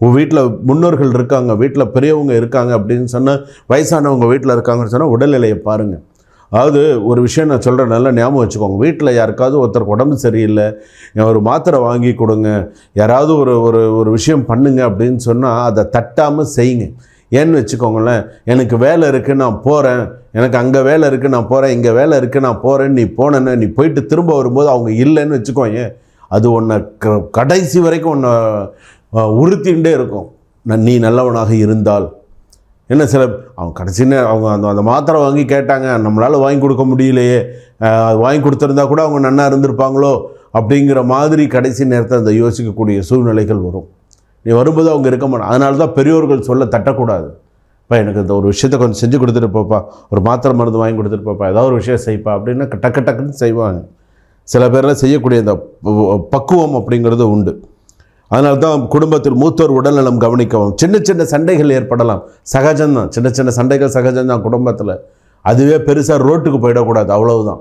வீட்டில் முன்னோர்கள் இருக்காங்க, வீட்டில் பெரியவங்க இருக்காங்க அப்படின்னு சொன்னால், வயசானவங்க வீட்டில் இருக்காங்கன்னு சொன்னால் உடல்நிலையை பாருங்கள். அதாவது ஒரு விஷயம் நான் சொல்கிறேன், நல்லா ஞாபகம் வச்சுக்கோங்க. வீட்டில் யாருக்காவது ஒருத்தருக்கு உடம்பு சரியில்லை, ஒரு மாத்திரை வாங்கி கொடுங்க, யாராவது ஒரு ஒரு ஒரு விஷயம் பண்ணுங்க அப்படின்னு சொன்னால் அதை தட்டாமல் செய்யுங்க. ஏன்னு வச்சுக்கோங்களேன், எனக்கு வேலை இருக்குது நான் போகிறேன், எனக்கு அங்கே வேலை இருக்குது நான் போகிறேன், இங்கே வேலை இருக்குது நான் போகிறேன்னு நீ போனேன்னு நீ போயிட்டு திரும்ப வரும்போது அவங்க இல்லைன்னு வச்சுக்கோங்க, அது உன்னை கடைசி வரைக்கும் உன்னை உறுத்திகிட்டே இருக்கும். நீ நல்லவனாக இருந்தால் என்ன சில அவங்க கடைசின்னு அவங்க அந்த மாத்திரை வாங்கி கேட்டாங்க, நம்மளால் வாங்கி கொடுக்க முடியலையே, வாங்கி கொடுத்துருந்தா கூட அவங்க நன்னா இருந்திருப்பாங்களோ அப்படிங்கிற மாதிரி கடைசி நேரத்தை அந்த யோசிக்கக்கூடிய சூழ்நிலைகள் வரும். நீ வரும்போது அவங்க இருக்க மாட்டாங்க. அதனால தான் பெரியோர்கள் சொல்ல தட்டக்கூடாது. இப்போ எனக்கு இந்த ஒரு விஷயத்தை கொஞ்சம் செஞ்சு கொடுத்துட்டு போப்பா, ஒரு மாத்திரை மருந்து வாங்கி கொடுத்துட்டு போப்பா, ஏதாவது ஒரு விஷயம் செய்ப்பா அப்படின்னா டக்குன்னு செய்வாங்க. சில பேரெல்லாம் செய்யக்கூடிய இந்த பக்குவம் அப்படிங்கிறது உண்டு. அதனால தான் குடும்பத்தில் மூத்தோர் உடல்நலம் கவனிக்கவும். சின்ன சின்ன சண்டைகள் ஏற்படலாம், சகஜம்தான். சின்ன சின்ன சண்டைகள் சகஜம்தான் குடும்பத்தில். அதுவே பெருசாக ரோட்டுக்கு போயிடக்கூடாது, அவ்வளவுதான்.